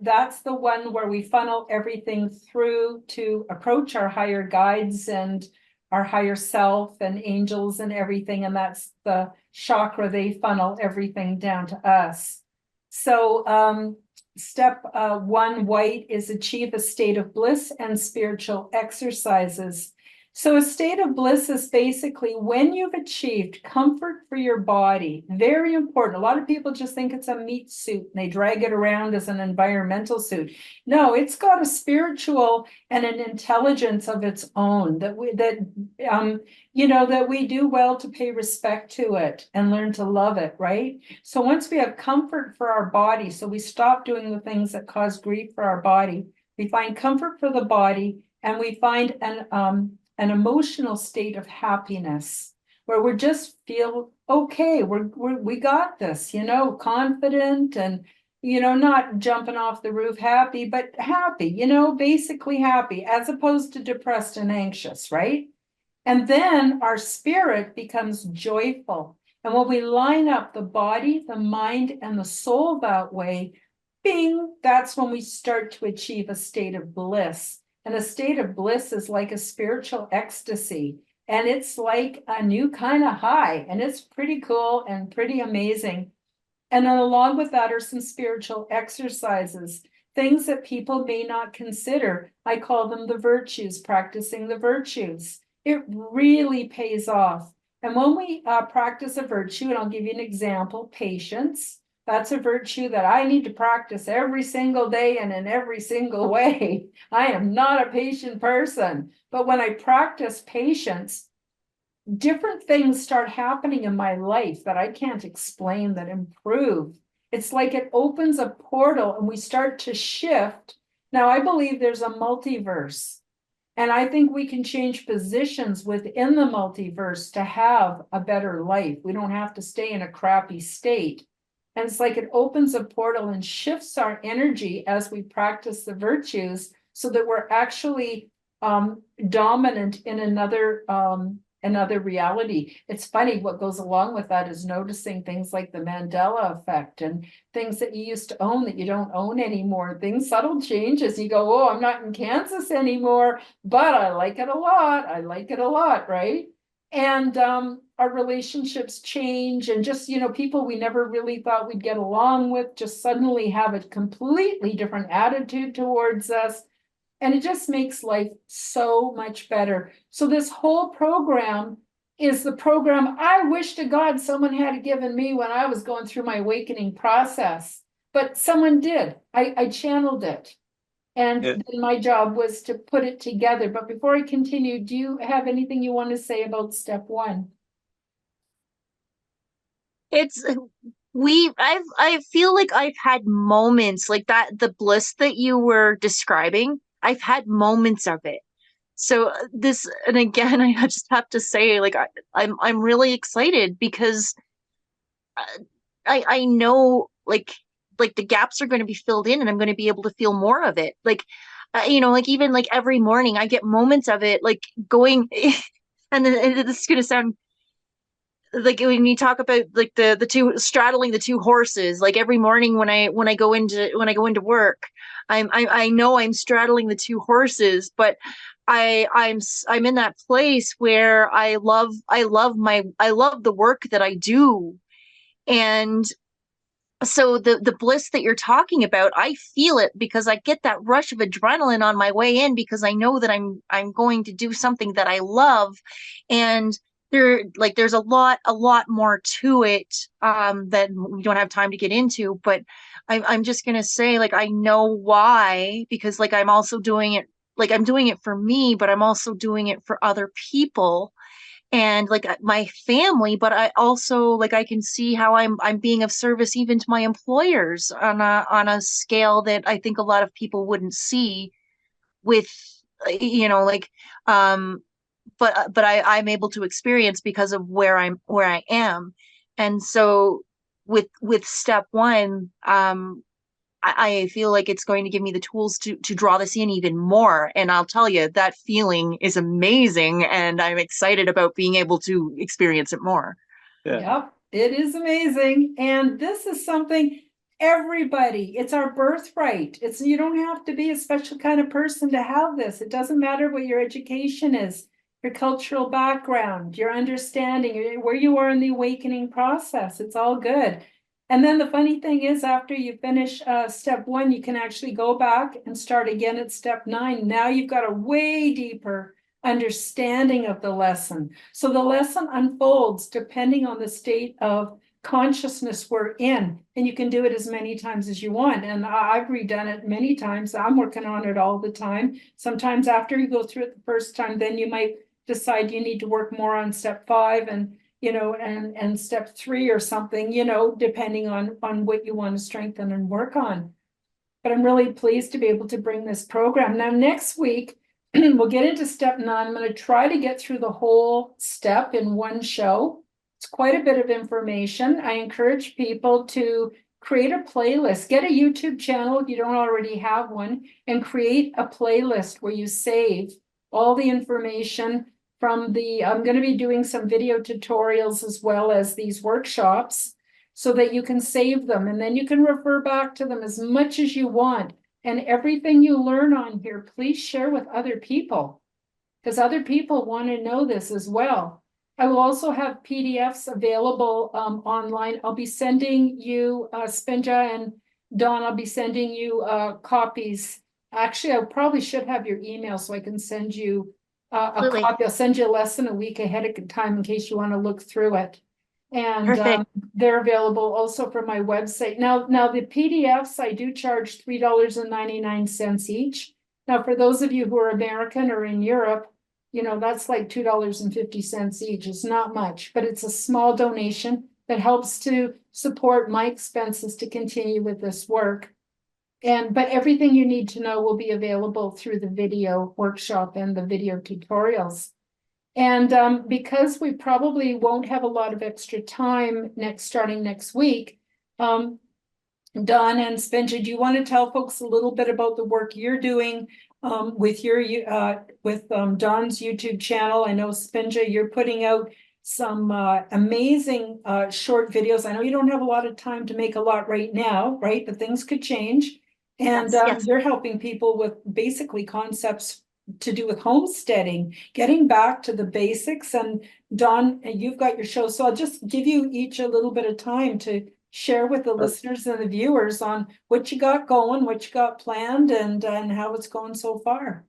that's the one where we funnel everything through to approach our higher guides and our higher self and angels and everything. And that's the chakra, they funnel everything down to us. So step 1, white, is achieve a state of bliss and spiritual exercises. So a state of bliss is basically when you've achieved comfort for your body. Very important. A lot of people just think it's a meat suit and they drag it around as an environmental suit. No, it's got a spiritual and an intelligence of its own that we do well to pay respect to it and learn to love it, right? So once we have comfort for our body, so we stop doing the things that cause grief for our body, we find comfort for the body, and we find an emotional state of happiness where we just feel okay, we got this, confident and, not jumping off the roof happy, but happy, basically happy, as opposed to depressed and anxious, right? And then our spirit becomes joyful. And when we line up the body, the mind, and the soul that way, bing, that's when we start to achieve a state of bliss. And a state of bliss is like a spiritual ecstasy. And it's like a new kind of high. And it's pretty cool and pretty amazing. And then along with that are some spiritual exercises, things that people may not consider. I call them the virtues, practicing the virtues. It really pays off. And when we practice a virtue, and I'll give you an example, patience. That's a virtue that I need to practice every single day and in every single way. I am not a patient person, but when I practice patience, different things start happening in my life that I can't explain that improve. It's like it opens a portal and we start to shift. Now, I believe there's a multiverse, and I think we can change positions within the multiverse to have a better life. We don't have to stay in a crappy state. And it's like it opens a portal and shifts our energy as we practice the virtues so that we're actually dominant in another reality. It's funny, what goes along with that is noticing things like the Mandela effect and things that you used to own that you don't own anymore. Things, subtle changes. You go, oh, I'm not in Kansas anymore, but I like it a lot. I like it a lot, right? And our relationships change, and just, people we never really thought we'd get along with just suddenly have a completely different attitude towards us. And it just makes life so much better. So this whole program is the program I wish to God someone had given me when I was going through my awakening process. But someone did. I channeled it. And Yeah. then my job was to put it together. But before I continue, do you have anything you want to say about step 1? I feel like I've had moments like that, the bliss that you were describing. I've had moments of it. So this, and again, I just have to say, like, I'm really excited because I know like the gaps are going to be filled in, and I'm going to be able to feel more of it. Like, like even like every morning I get moments of it, like going, and then and this is going to sound like when you talk about like the two straddling the two horses, like every morning when I go into work, I know I'm straddling the two horses, but I'm in that place where I love the work that I do. And so the bliss that you're talking about, I feel it because I get that rush of adrenaline on my way in, because I know that I'm going to do something that I love. And there's a lot more to it that we don't have time to get into, but I'm just gonna say, like, I know why, because like I'm also doing it, like I'm doing it for me, but I'm also doing it for other people and like my family. But I also, like, I can see how I'm being of service even to my employers on a scale that I think a lot of people wouldn't see with, like, but I'm able to experience because of where I am. And so with step 1, I feel like it's going to give me the tools to draw this in even more. And I'll tell you, that feeling is amazing, and I'm excited about being able to experience it more. Yeah. Yep, it is amazing. And this is something everybody, it's our birthright. It's, you don't have to be a special kind of person to have this. It doesn't matter what your education is, your cultural background, your understanding, where you are in the awakening process. It's all good. And then the funny thing is, after you finish step 1, you can actually go back and start again at step 9. Now you've got a way deeper understanding of the lesson. So the lesson unfolds depending on the state of consciousness we're in, and you can do it as many times as you want. And I've redone it many times. I'm working on it all the time. Sometimes after you go through it the first time, then you might decide you need to work more on step 5 and and step 3 or something, depending on what you want to strengthen and work on. But I'm really pleased to be able to bring this program. Now, next week, we'll get into step 9. I'm going to try to get through the whole step in one show. It's quite a bit of information. I encourage people to create a playlist, get a YouTube channel if you don't already have one, and create a playlist where you save all the information from I'm going to be doing some video tutorials as well as these workshops so that you can save them, and then you can refer back to them as much as you want. And everything you learn on here, please share with other people, because other people want to know this as well. I will also have PDFs available online. I'll be sending you, Spinja and Dawn, I'll be sending you copies. Actually, I probably should have your email so I can send you a copy. I'll send you a lesson a week ahead of time in case you want to look through it. And they're available also from my website. Now the PDFs, I do charge $3.99 each. Now, for those of you who are American or in Europe, that's like $2.50 each. It's not much, but it's a small donation that helps to support my expenses to continue with this work. But everything you need to know will be available through the video workshop and the video tutorials. And because we probably won't have a lot of extra time starting next week, Dawn and Spencer, do you want to tell folks a little bit about the work you're doing with Dawn's YouTube channel? I know, Spencer, you're putting out some amazing short videos. I know you don't have a lot of time to make a lot right now, right? But things could change. And yes. You're helping people with basically concepts to do with homesteading, getting back to the basics. And Dawn, you've got your show. So I'll just give you each a little bit of time to share with the listeners and the viewers on what you got going, what you got planned, and how it's going so far.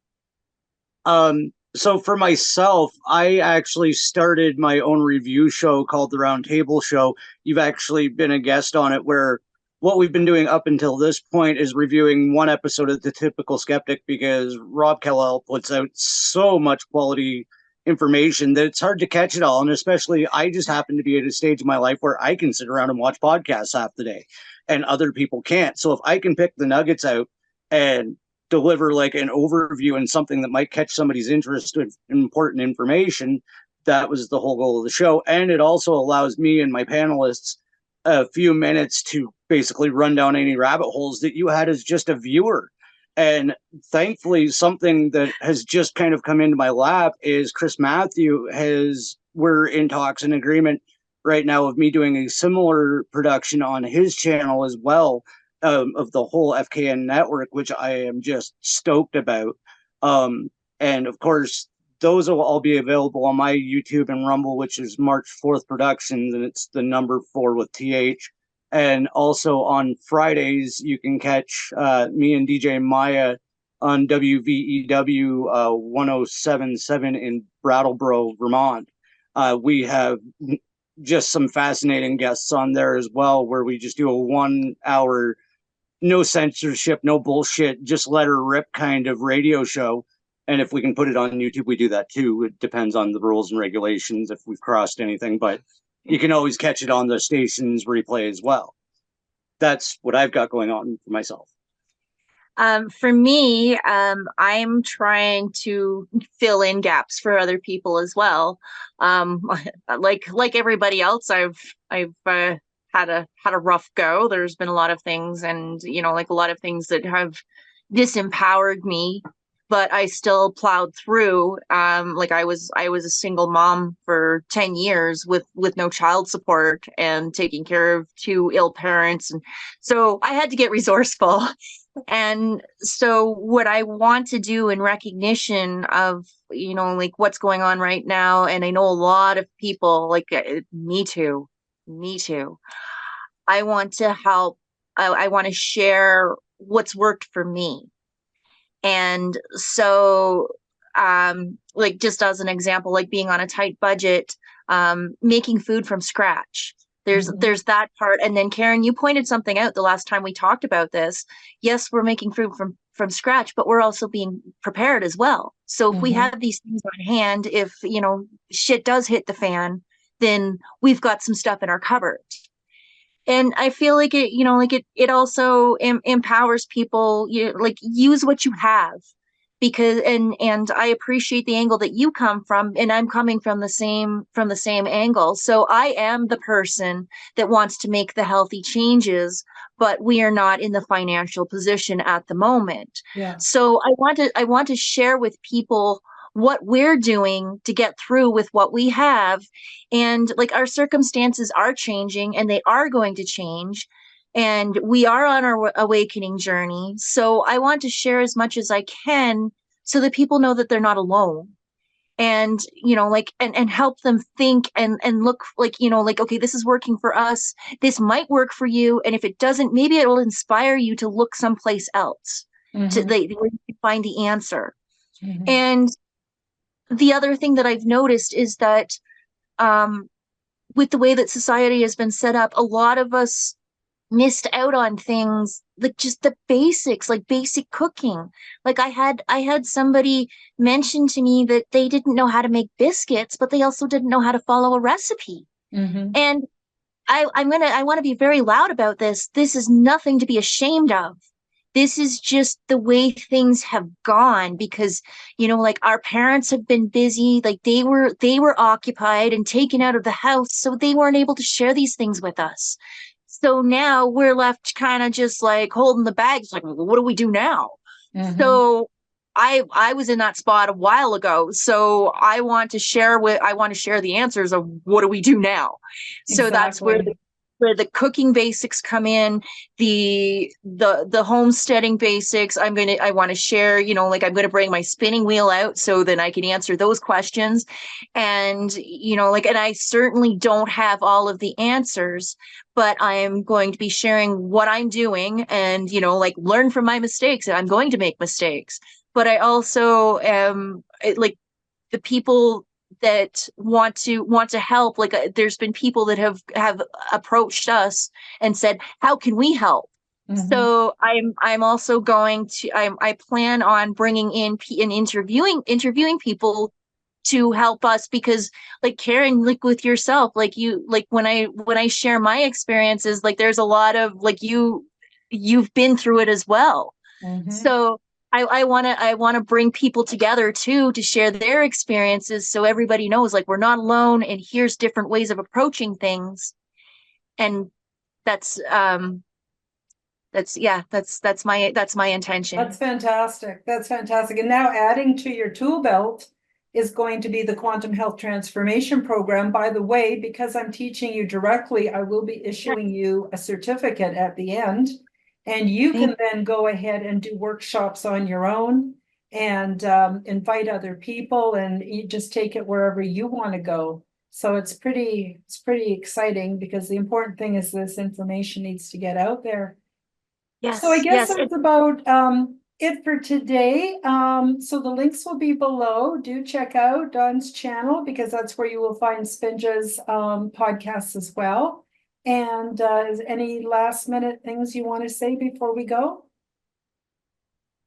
So for myself, I actually started my own review show called The Round Table Show. You've actually been a guest on it, where what we've been doing up until this point is reviewing one episode of The Typical Skeptic, because Rob Kellell puts out so much quality information that it's hard to catch it all. And especially, I just happen to be at a stage in my life where I can sit around and watch podcasts half the day and other people can't. So if I can pick the nuggets out and deliver like an overview and something that might catch somebody's interest in important information, that was the whole goal of the show. And it also allows me and my panelists a few minutes to basically run down any rabbit holes that you had as just a viewer. And thankfully, something that has just kind of come into my lap is Chris Matthew we're in talks and agreement right now of me doing a similar production on his channel as well, of the whole FKN network, which I am just stoked about. And of course, those will all be available on my YouTube and Rumble, which is March 4th Productions, and it's the number 4 with TH. And also on Fridays, you can catch me and DJ Maya on WVEW 1077 in Brattleboro, Vermont. We have just some fascinating guests on there as well, where we just do a 1 hour, no censorship, no bullshit, just let her rip kind of radio show. And if we can put it on YouTube, we do that too. It depends on the rules and regulations if we've crossed anything, but you can always catch it on the station's replay as well. That's what I've got going on for myself. For me, I'm trying to fill in gaps for other people as well. Like everybody else, I've had a rough go. There's been a lot of things, and like a lot of things that have disempowered me, but I still plowed through. Like I was a single mom for 10 years with no child support and taking care of two ill parents, and so I had to get resourceful. And so what I want to do in recognition of, like what's going on right now, and I know a lot of people like me too, I want to help. I want to share what's worked for me. And so, like just as an example, like being on a tight budget, making food from scratch. There's that part. And then Karen, you pointed something out the last time we talked about this. Yes, we're making food from scratch, but we're also being prepared as well. So if we have these things on hand, if shit does hit the fan, then we've got some stuff in our cupboard. And I feel like it also empowers people, like use what you have, because and I appreciate the angle that you come from, and I'm coming from the same angle. So I am the person that wants to make the healthy changes, but we are not in the financial position at the moment. Yeah. So I want to share with people what we're doing to get through with what we have. And like our circumstances are changing, and they are going to change, and we are on our awakening journey. So I want to share as much as I can so that people know that they're not alone. And like and help them think and look like like, okay, this is working for us, this might work for you, and if it doesn't, maybe it will inspire you to look someplace else to where you can find the answer. And the other thing that I've noticed is that with the way that society has been set up, a lot of us missed out on things like just the basics, like basic cooking. Like I had somebody mention to me that they didn't know how to make biscuits, but they also didn't know how to follow a recipe. And I want to be very loud about this. This is nothing to be ashamed of. This is just the way things have gone, because like our parents have been busy, like they were occupied and taken out of the house, so they weren't able to share these things with us. So now we're left kind of just like holding the bags, like, well, what do we do now? So I was in that spot a while ago. So I want to share the answers of what do we do now. So that's where the cooking basics come in, the homesteading basics. I want to share, like I'm going to bring my spinning wheel out so then I can answer those questions. And, and I certainly don't have all of the answers, but I am going to be sharing what I'm doing and, like learn from my mistakes. And I'm going to make mistakes, but I also am like the people that want to help. Like there's been people that have approached us and said, how can we help? So I'm also going to I plan on bringing in and interviewing people to help us, because like Karen, like with yourself, like you, like when I share my experiences, like there's a lot of like you've been through it as well. So I want to bring people together too, to share their experiences, so everybody knows like we're not alone, and here's different ways of approaching things. And that's my intention. That's fantastic. That's fantastic. And now adding to your tool belt is going to be the Quantum Health Transformation Program. By the way, because I'm teaching you directly, I will be issuing you a certificate at the end. And you can then go ahead and do workshops on your own and invite other people, and you just take it wherever you want to go. So it's pretty exciting, because the important thing is this information needs to get out there. Yes. So I guess that's about it for today. So the links will be below. Do check out Dawn's channel, because that's where you will find Spinja's podcasts as well. And is any last minute things you want to say before we go?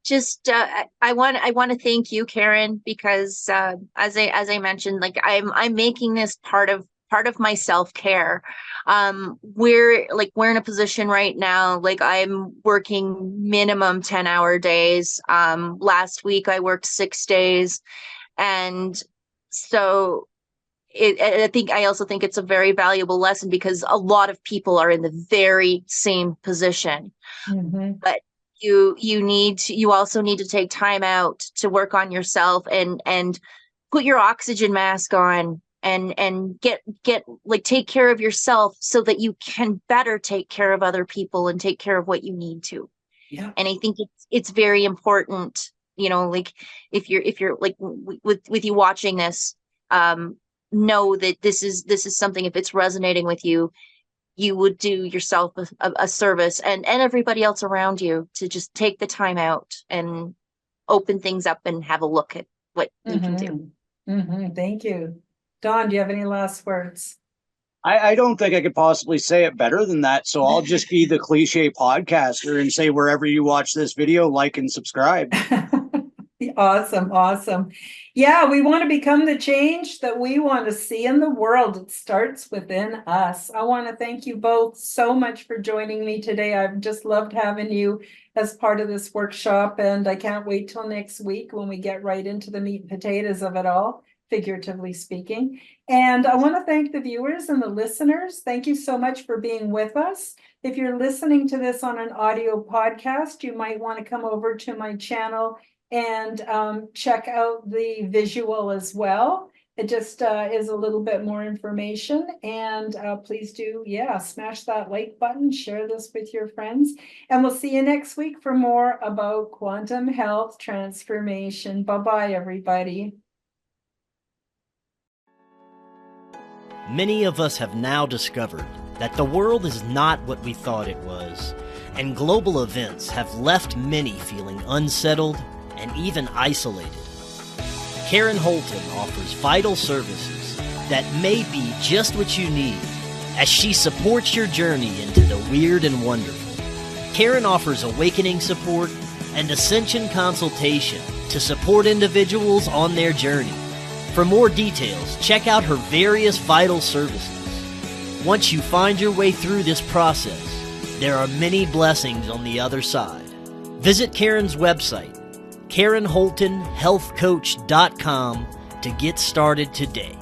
Just I want to thank you, Karen, because as I mentioned, like I'm making this part of my self-care. We're in a position right now, like I'm working minimum 10-hour days. Last week I worked 6 days, and so I also think it's a very valuable lesson because a lot of people are in the very same position. Mhm. But you also need to take time out to work on yourself and put your oxygen mask on and get like take care of yourself so that you can better take care of other people and take care of what you need to. Yeah. And I think it's very important, like if you're like with you watching this, know that this is something, if it's resonating with you, you would do yourself a service and everybody else around you to just take the time out and open things up and have a look at what you can do. Thank you. Dawn, do you have any last words? I don't think I could possibly say it better than that. So I'll just be the cliche podcaster and say, wherever you watch this video, like and subscribe. Awesome. Yeah, we want to become the change that we want to see in the world. It starts within us. I want to thank you both so much for joining me today. I've just loved having you as part of this workshop, and I can't wait till next week when we get right into the meat and potatoes of it all, figuratively speaking. And I want to thank the viewers and the listeners. Thank you so much for being with us. If you're listening to this on an audio podcast, you might want to come over to my channel and check out the visual as well. It just is a little bit more information, and please do, smash that like button, share this with your friends, and we'll see you next week for more about quantum health transformation. Bye-bye, everybody. Many of us have now discovered that the world is not what we thought it was, and global events have left many feeling unsettled and even isolated. Karen Holton offers vital services that may be just what you need as she supports your journey into the weird and wonderful. Karen offers awakening support and ascension consultation to support individuals on their journey. For more details, check out her various vital services. Once you find your way through this process, there are many blessings on the other side. Visit Karen's website, KarenHoltonHealthCoach.com, to get started today.